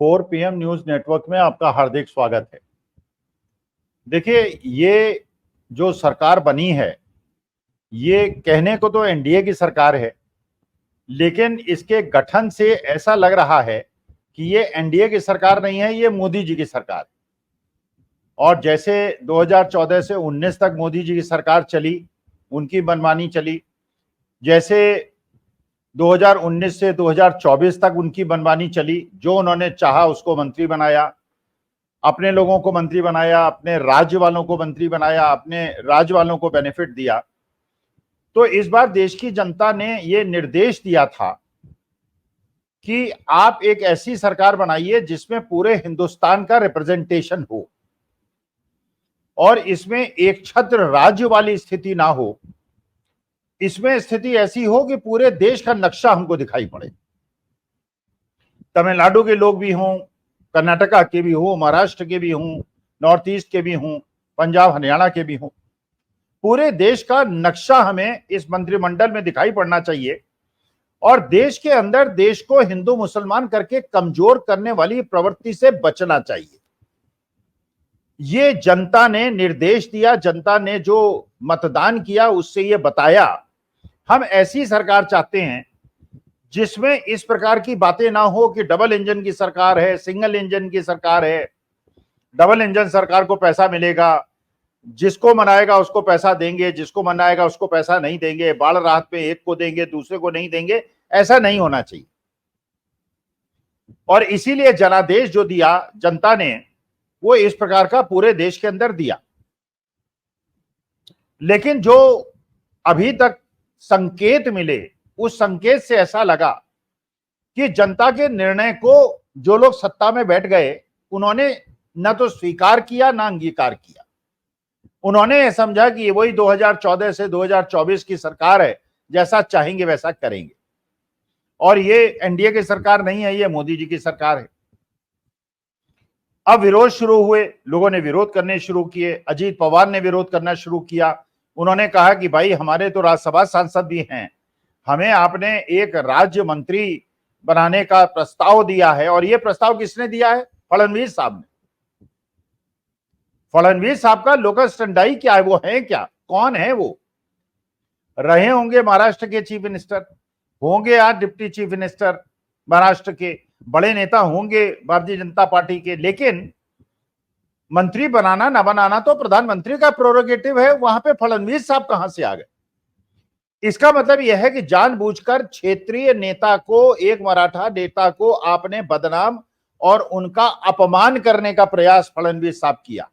4 PM news network में आपका हार्दिक स्वागत है। देखिए, ये जो सरकार बनी है, ये कहने को तो एनडीए की सरकार है, लेकिन इसके गठन से ऐसा लग रहा है कि ये एनडीए की सरकार नहीं है, ये मोदी जी की सरकार है। और जैसे 2014 से 19 तक मोदी जी की सरकार चली, उनकी मनमानी चली, जैसे 2019 से 2024 तक उनकी मनमानी चली, जो उन्होंने चाहा उसको मंत्री बनाया, अपने लोगों को मंत्री बनाया, अपने राज्य वालों को मंत्री बनाया, अपने राज्य वालों को बेनिफिट दिया। तो इस बार देश की जनता ने ये निर्देश दिया था कि आप एक ऐसी सरकार बनाइए जिसमें पूरे हिंदुस्तान का रिप्रेजेंटेशन हो और इसमें एक छत्र राज्य वाली स्थिति ना हो। इसमें स्थिति ऐसी हो कि पूरे देश का नक्शा हमको दिखाई पड़े। तमिलनाडु के लोग भी हों, कर्नाटका के भी हों, महाराष्ट्र के भी हों, नॉर्थ ईस्ट के भी हों, पंजाब हरियाणा के भी हों, पूरे देश का नक्शा हमें इस मंत्रिमंडल में दिखाई पड़ना चाहिए और देश के अंदर देश को हिंदू मुसलमान करके कमजोर करने वाली प्रवृत्ति से बचना चाहिए। ये जनता ने निर्देश दिया, जनता ने जो मतदान किया उससे ये बताया। हम ऐसी सरकार चाहते हैं जिसमें इस प्रकार की बातें ना हो कि डबल इंजन की सरकार है, सिंगल इंजन की सरकार है, डबल इंजन सरकार को पैसा मिलेगा, जिसको मनाएगा उसको पैसा देंगे, जिसको मनाएगा उसको पैसा नहीं देंगे, बाढ़ राहत पे एक को देंगे दूसरे को नहीं देंगे। ऐसा नहीं होना चाहिए। और इसीलिए जनादेश जो दिया जनता ने, वो इस प्रकार का पूरे देश के अंदर दिया। लेकिन जो अभी तक संकेत मिले, उस संकेत से ऐसा लगा कि जनता के निर्णय को जो लोग सत्ता में बैठ गए, उन्होंने न तो स्वीकार किया न अंगीकार किया। उन्होंने समझा कि वही 2014 से 2024 की सरकार है, जैसा चाहेंगे वैसा करेंगे। और ये एनडीए की सरकार नहीं है, ये मोदी जी की सरकार है। अब विरोध शुरू हुए, लोगों ने विरोध करने शुरू किए। अजीत पवार ने विरोध करना शुरू किया। उन्होंने कहा कि भाई, हमारे तो राज्यसभा सांसद भी हैं, हमें आपने एक राज्य मंत्री बनाने का प्रस्ताव दिया है। और यह प्रस्ताव किसने दिया है? फडणवीस साहब ने। फडणवीस साहब का लोकस टंडाई क्या है? वो है क्या? कौन है वो? रहे होंगे महाराष्ट्र के चीफ मिनिस्टर, होंगे आज डिप्टी चीफ मिनिस्टर महाराष्ट्र के, बड़े नेता होंगे भारतीय जनता पार्टी के, लेकिन मंत्री बनाना ना बनाना तो प्रधानमंत्री का प्रोरोगेटिव है। वहां पे फडणवीस साहब कहां से आ गए? इसका मतलब यह है कि जानबूझकर क्षेत्रीय नेता को, एक मराठा नेता को आपने बदनाम और उनका अपमान करने का प्रयास फडणवीस साहब किया।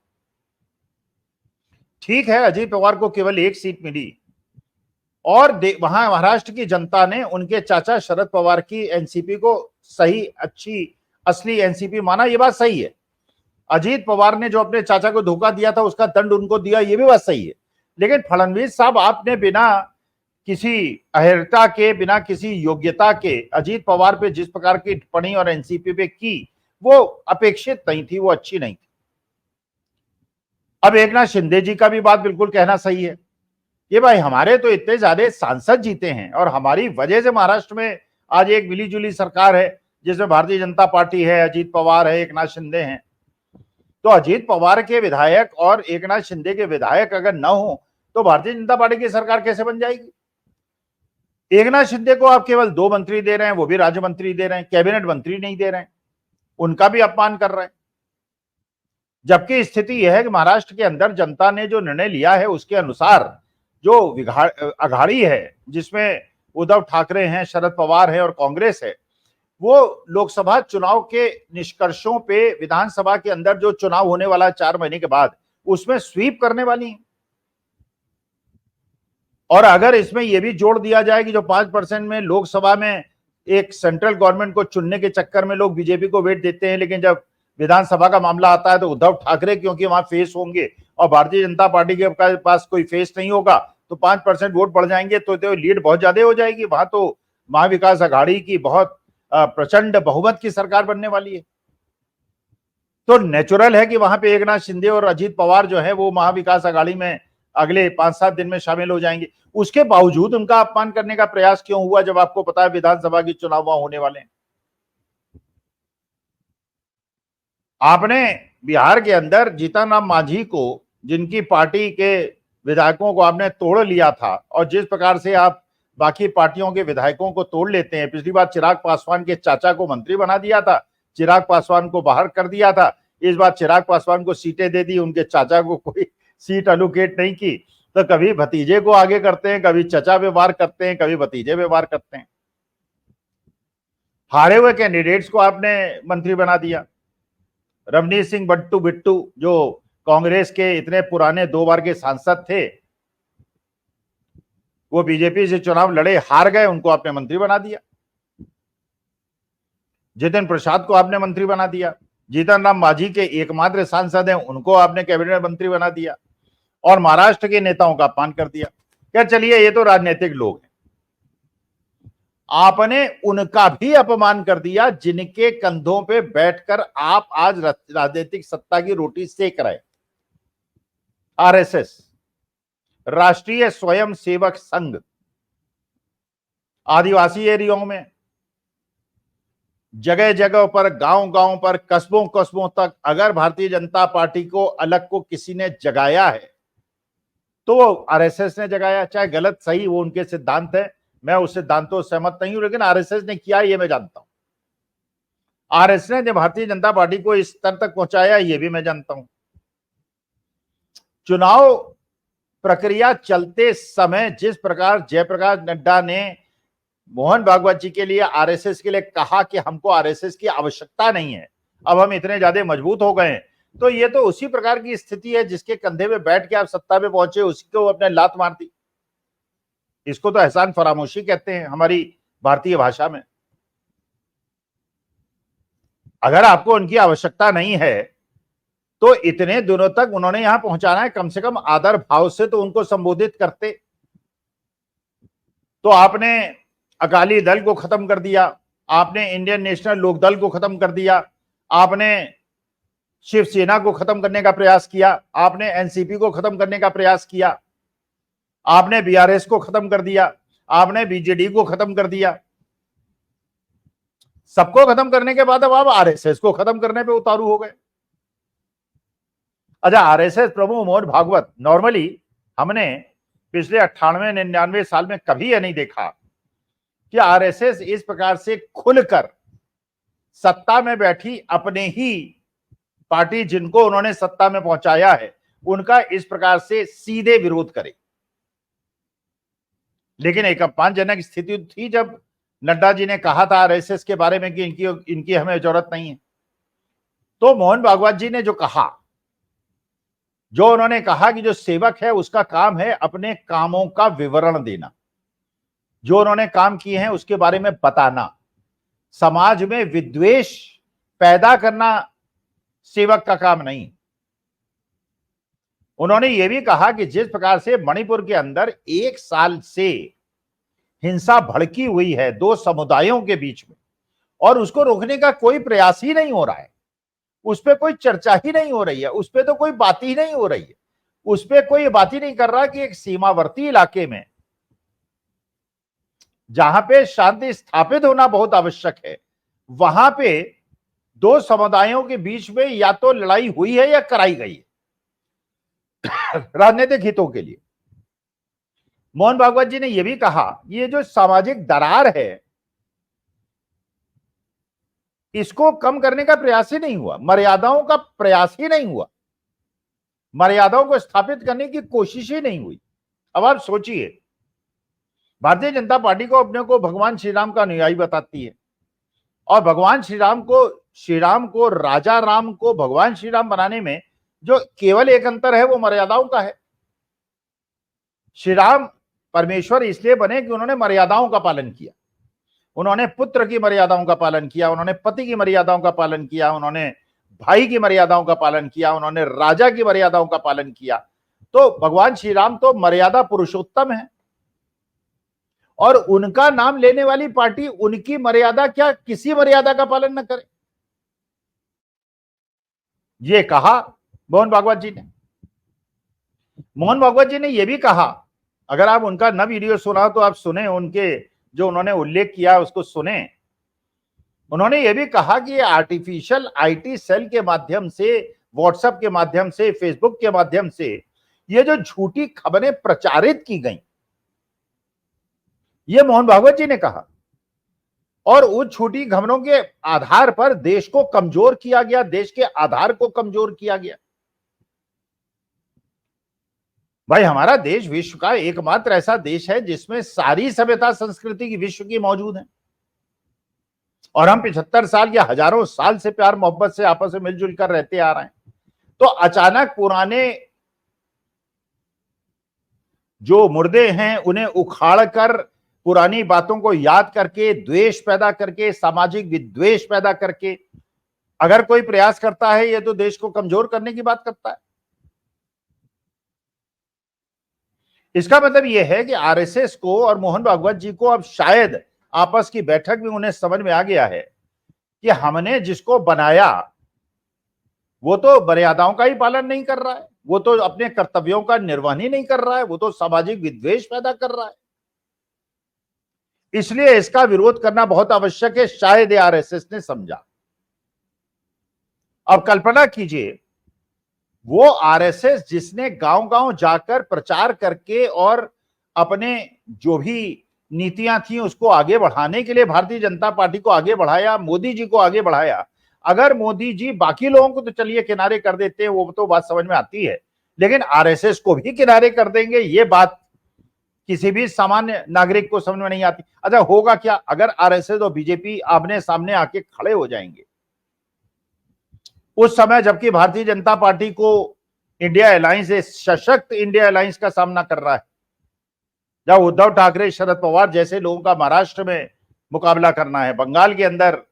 ठीक है, अजीत पवार को केवल एक सीट मिली और वहां महाराष्ट्र की जनता ने उनके चाचा शरद पवार की एनसीपी को सही, अच्छी, असली एनसीपी माना। यह बात सही है। अजीत पवार ने जो अपने चाचा को धोखा दिया था उसका दंड उनको दिया, यह भी बात सही है। लेकिन फडणवीस साहब, आपने बिना किसी अहर्ता के, बिना किसी योग्यता के अजीत पवार पे जिस प्रकार की टिप्पणी और एनसीपी पे की, वो अपेक्षित नहीं थी, वो अच्छी नहीं थी। अब एकनाथ शिंदे जी का भी बात बिल्कुल कहना सही है। ये भाई, हमारे तो इतने ज्यादा सांसद जीते हैं और हमारी वजह से महाराष्ट्र में आज एक मिलीजुली सरकार है, जिसमें भारतीय जनता पार्टी है, अजीत पवार है, एकनाथ शिंदे हैं। तो अजीत पवार के विधायक और एकनाथ शिंदे के विधायक अगर न हो तो भारतीय जनता पार्टी की सरकार कैसे बन जाएगी? एकनाथ शिंदे को आप केवल 2 मंत्री दे रहे हैं, वो भी राज्य मंत्री दे रहे हैं, कैबिनेट मंत्री नहीं दे रहे हैं, उनका भी अपमान कर रहे हैं। जबकि स्थिति यह है कि महाराष्ट्र के अंदर जनता ने जो निर्णय लिया है उसके अनुसार जो अघाड़ी है, जिसमें उद्धव ठाकरे हैं, शरद पवार है और कांग्रेस है, वो लोकसभा चुनाव के निष्कर्षों पे विधानसभा के अंदर जो चुनाव होने वाला है 4 महीने के बाद, उसमें स्वीप करने वाली है। और अगर इसमें यह भी जोड़ दिया जाए कि जो 5% में लोकसभा में एक सेंट्रल गवर्नमेंट को चुनने के चक्कर में लोग बीजेपी को वोट देते हैं, लेकिन जब विधानसभा का मामला आता है तो उद्धव ठाकरे क्योंकि वहां फेस होंगे और भारतीय जनता पार्टी के पास कोई फेस नहीं होगा, तो 5% वोट बढ़ जाएंगे, तो लीड बहुत ज्यादा हो जाएगी। वहां तो महाविकास अघाड़ी की बहुत प्रचंड बहुमत की सरकार बनने वाली है। तो नेचुरल है कि वहां पे एकनाथ शिंदे और अजीत पवार जो है वो महाविकास अघाड़ी में अगले 5-7 दिन में शामिल हो जाएंगे। उसके बावजूद उनका अपमान करने का प्रयास क्यों हुआ, जब आपको पता है विधानसभा के चुनाव वहां होने वाले हैं? आपने बिहार के अंदर जीतन राम मांझी को, जिनकी पार्टी के विधायकों को आपने तोड़ लिया था, और जिस प्रकार से आप बाकी पार्टियों के विधायकों को तोड़ लेते हैं, पिछली बार चिराग पासवान के चाचा को मंत्री बना दिया था, चिराग पासवान को बाहर कर दिया था, इस बार चिराग पासवान को सीटें दे दी, उनके चाचा को कोई सीट एलोकेट नहीं की। तो कभी भतीजे को आगे करते हैं, कभी चचा पे वार करते हैं, कभी भतीजे पे वार करते हैं। हारे हुए कैंडिडेट्स को आपने मंत्री बना दिया। रवनीत सिंह बट्टू बिट्टू, जो कांग्रेस के इतने पुराने 2 बार के सांसद थे, वो बीजेपी से चुनाव लड़े, हार गए, उनको आपने मंत्री बना दिया। जितिन प्रसाद को आपने मंत्री बना दिया। जीतन राम मांझी के एकमात्र सांसद हैं, उनको आपने कैबिनेट मंत्री बना दिया, और महाराष्ट्र के नेताओं का अपमान कर दिया। क्या चलिए, ये तो राजनीतिक लोग हैं, आपने उनका भी अपमान कर दिया जिनके कंधों पे बैठकर आप आज राजनीतिक सत्ता की रोटी सेक रहे। आरएसएस, राष्ट्रीय स्वयं सेवक संघ, आदिवासी एरियाओं में जगह जगह पर, गांव गांव पर, कस्बों कस्बों तक अगर भारतीय जनता पार्टी को अलग को किसी ने जगाया है तो आरएसएस ने जगाया। चाहे गलत सही वो उनके सिद्धांत है, मैं उस सिद्धांतों से सहमत नहीं हूं, लेकिन आरएसएस ने किया ये मैं जानता हूं। आरएसएस ने भारतीय जनता पार्टी को इस स्तर तक पहुंचाया ये भी मैं जानता हूं। चुनाव प्रक्रिया चलते समय जिस प्रकार जयप्रकाश नड्डा ने मोहन भागवत जी के लिए, आरएसएस के लिए कहा कि हमको आरएसएस की आवश्यकता नहीं है, अब हम इतने ज्यादा मजबूत हो गए, तो ये तो उसी प्रकार की स्थिति है जिसके कंधे पे बैठ के आप सत्ता पे पहुंचे, उसी को अपने लात मार दी। इसको तो एहसान फरामोशी कहते हैं हमारी भारतीय भाषा में। अगर आपको उनकी आवश्यकता नहीं है तो इतने दिनों तक उन्होंने यहां पहुंचाना है, कम से कम आदर भाव से तो उनको संबोधित करते। तो आपने अकाली दल को खत्म कर दिया, आपने इंडियन नेशनल लोकदल को खत्म कर दिया, आपने शिवसेना को खत्म करने का प्रयास किया, आपने एनसीपी को खत्म करने का प्रयास किया, आपने बीआरएस को खत्म कर दिया, आपने बीजेडी को खत्म कर दिया। सबको खत्म करने के बाद अब आप आरएसएस को खत्म करने पे उतारू हो गए। अच्छा, आरएसएस प्रमुख मोहन भागवत, नॉर्मली हमने पिछले 98-99 साल में कभी यह नहीं देखा कि आरएसएस इस प्रकार से खुलकर सत्ता में बैठी अपने ही पार्टी जिनको उन्होंने सत्ता में पहुंचाया है उनका इस प्रकार से सीधे विरोध करे। लेकिन एक अपमानजनक स्थिति थी जब नड्डा जी ने कहा था आरएसएस के बारे में कि इनकी हमें जरूरत नहीं है। तो मोहन भागवत जी ने जो उन्होंने कहा कि जो सेवक है उसका काम है अपने कामों का विवरण देना, जो उन्होंने काम किए हैं उसके बारे में बताना, समाज में विद्वेष पैदा करना सेवक का काम नहीं। उन्होंने यह भी कहा कि जिस प्रकार से मणिपुर के अंदर 1 साल से हिंसा भड़की हुई है 2 समुदायों के बीच में, और उसको रोकने का कोई प्रयास ही नहीं हो रहा है, उस पर कोई चर्चा ही नहीं हो रही है, उस पर तो कोई बात ही नहीं हो रही है, उस पर कोई बात ही नहीं कर रहा कि एक सीमावर्ती इलाके में जहां पे शांति स्थापित होना बहुत आवश्यक है, वहां पे 2 समुदायों के बीच में या तो लड़ाई हुई है या कराई गई है राजनीतिक हितों के लिए। मोहन भागवत जी ने यह भी कहा ये जो सामाजिक दरार है इसको कम करने का प्रयास ही नहीं हुआ, मर्यादाओं का प्रयास ही नहीं हुआ, मर्यादाओं को स्थापित करने की कोशिश ही नहीं हुई। अब आप सोचिए, भारतीय जनता पार्टी को अपने को भगवान श्री राम का अनुयायी बताती है, और भगवान श्री राम को राजा राम को भगवान श्री राम बनाने में जो केवल एक अंतर है वो मर्यादाओं का है। श्री राम परमेश्वर इसलिए बने कि उन्होंने मर्यादाओं का पालन किया, उन्होंने पुत्र की मर्यादाओं का पालन किया, उन्होंने पति की मर्यादाओं का पालन किया, उन्होंने भाई की मर्यादाओं का पालन किया, उन्होंने राजा की मर्यादाओं का पालन किया। तो भगवान श्री राम तो मर्यादा पुरुषोत्तम है, और उनका नाम लेने वाली पार्टी उनकी मर्यादा क्या किसी मर्यादा का पालन न करे, ये कहा मोहन भागवत जी ने। मोहन भागवत जी ने यह भी कहा, अगर आप उनका न वीडियो सुना तो आप सुने, उनके जो उन्होंने उल्लेख किया उसको सुने। उन्होंने ये भी कहा कि ये आर्टिफिशियल आईटी सेल के माध्यम से, व्हाट्सएप के माध्यम से, फेसबुक के माध्यम से ये जो झूठी खबरें प्रचारित की गई, ये मोहन भागवत जी ने कहा, और उन झूठी खबरों के आधार पर देश को कमजोर किया गया, देश के आधार को कमजोर किया गया। भाई हमारा देश विश्व का एकमात्र ऐसा देश है जिसमें सारी सभ्यता संस्कृति की विश्व की मौजूद है, और हम 75 साल या हजारों साल से प्यार मोहब्बत से आपस में मिलजुल कर रहते आ रहे हैं। तो अचानक पुराने जो मुर्दे हैं उन्हें उखाड़ कर, पुरानी बातों को याद करके, द्वेष पैदा करके, सामाजिक विद्वेष पैदा करके अगर कोई प्रयास करता है, ये तो देश को कमजोर करने की बात करता है। इसका मतलब यह है कि आरएसएस को और मोहन भागवत जी को अब शायद आपस की बैठक में उन्हें समझ में आ गया है कि हमने जिसको बनाया वो तो मर्यादाओं का ही पालन नहीं कर रहा है, वो तो अपने कर्तव्यों का निर्वहन ही नहीं कर रहा है, वो तो सामाजिक विद्वेष पैदा कर रहा है। इसलिए इसका विरोध करना बहुत आवश्यक है, शायद आरएसएस ने समझा। अब कल्पना कीजिए, वो आरएसएस जिसने गांव-गांव जाकर प्रचार करके और अपने जो भी नीतियां थी उसको आगे बढ़ाने के लिए भारतीय जनता पार्टी को आगे बढ़ाया, मोदी जी को आगे बढ़ाया। अगर मोदी जी बाकी लोगों को तो चलिए किनारे कर देते हैं, वो तो बात समझ में आती है, लेकिन आरएसएस को भी किनारे कर देंगे, ये बात किसी भी सामान्य नागरिक को समझ में नहीं आती। अच्छा होगा क्या अगर आरएसएस और बीजेपी आमने सामने आके खड़े हो जाएंगे उस समय, जबकि भारतीय जनता पार्टी को इंडिया अलायंस, सशक्त इंडिया अलायंस का सामना कर रहा है, जब उद्धव ठाकरे, शरद पवार जैसे लोगों का महाराष्ट्र में मुकाबला करना है, बंगाल के अंदर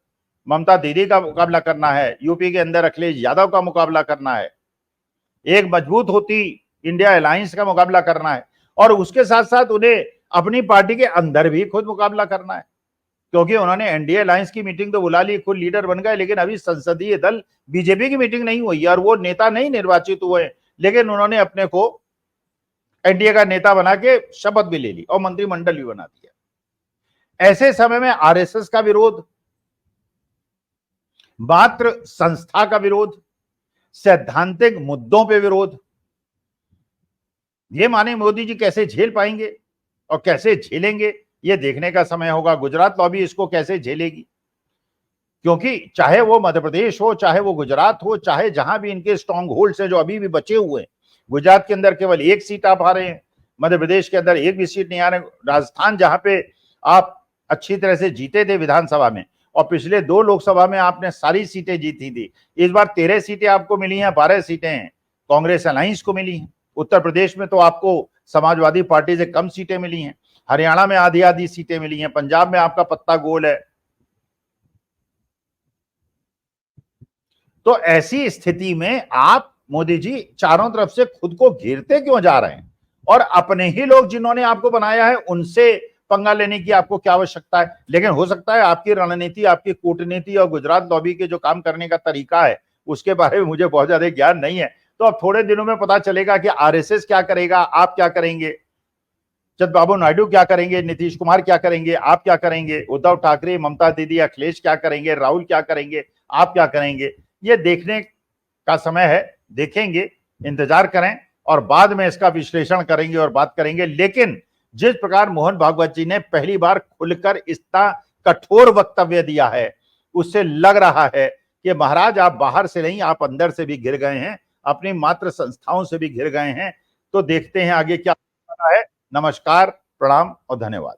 ममता दीदी का मुकाबला करना है, यूपी के अंदर अखिलेश यादव का मुकाबला करना है, एक मजबूत होती इंडिया अलायंस का मुकाबला करना है, और उसके साथ साथ उन्हें अपनी पार्टी के अंदर भी खुद मुकाबला करना है, क्योंकि उन्होंने एनडीए अलायंस की मीटिंग तो बुला ली, खुद लीडर बन गए, लेकिन अभी संसदीय दल बीजेपी की मीटिंग नहीं हुई और वो नेता नहीं निर्वाचित हुए, लेकिन उन्होंने अपने को एनडीए का नेता बना के शपथ भी ले ली और मंत्रिमंडल भी बना दिया। ऐसे समय में आरएसएस का विरोध, मात्र संस्था का विरोध, सैद्धांतिक मुद्दों पे विरोध, ये माने मोदी जी कैसे झेल पाएंगे और कैसे झेलेंगे, ये देखने का समय होगा। गुजरात लॉबी इसको कैसे झेलेगी, क्योंकि चाहे वो मध्य प्रदेश हो, चाहे वो गुजरात हो, चाहे जहां भी इनके स्ट्रॉन्ग होल्ड्स हैं जो अभी भी बचे हुए हैं, गुजरात के अंदर केवल एक सीट आप आ रहे हैं, मध्य प्रदेश के अंदर एक भी सीट नहीं आ रहे, राजस्थान जहां पे आप अच्छी तरह से जीते थे विधानसभा में, और पिछले 2 लोकसभा में आपने सारी सीटें जीती थी, इस बार 13 सीटें आपको मिली हैं, 12 सीटें कांग्रेस अलायंस को मिली हैं। उत्तर प्रदेश में तो आपको समाजवादी पार्टी से कम सीटें मिली हैं, हरियाणा में आधी आधी सीटें मिली हैं, पंजाब में आपका पत्ता गोल है। तो ऐसी स्थिति में आप मोदी जी चारों तरफ से खुद को घेरते क्यों जा रहे हैं, और अपने ही लोग जिन्होंने आपको बनाया है उनसे पंगा लेने की आपको क्या आवश्यकता है। लेकिन हो सकता है आपकी रणनीति, आपकी कूटनीति और गुजरात लॉबी के जो काम करने का तरीका है उसके बारे में मुझे बहुत ज्यादा ज्ञान नहीं है, तो अब थोड़े दिनों में पता चलेगा कि आरएसएस क्या करेगा, आप क्या करेंगे, चंद्रबाबू नायडू क्या करेंगे, नीतीश कुमार क्या करेंगे, आप क्या करेंगे, उद्धव ठाकरे, ममता दीदी, अखिलेश क्या करेंगे, राहुल क्या करेंगे, आप क्या करेंगे, ये देखने का समय है। देखेंगे, इंतजार करें और बाद में इसका विश्लेषण करेंगे और बात करेंगे। लेकिन जिस प्रकार मोहन भागवत जी ने पहली बार खुलकर इतना कठोर वक्तव्य दिया है, उससे लग रहा है कि महाराज आप बाहर से नहीं, आप अंदर से भी घिर गए हैं, अपनी मात्र संस्थाओं से भी घिर गए हैं। तो देखते हैं आगे क्या होता है। नमस्कार, प्रणाम और धन्यवाद।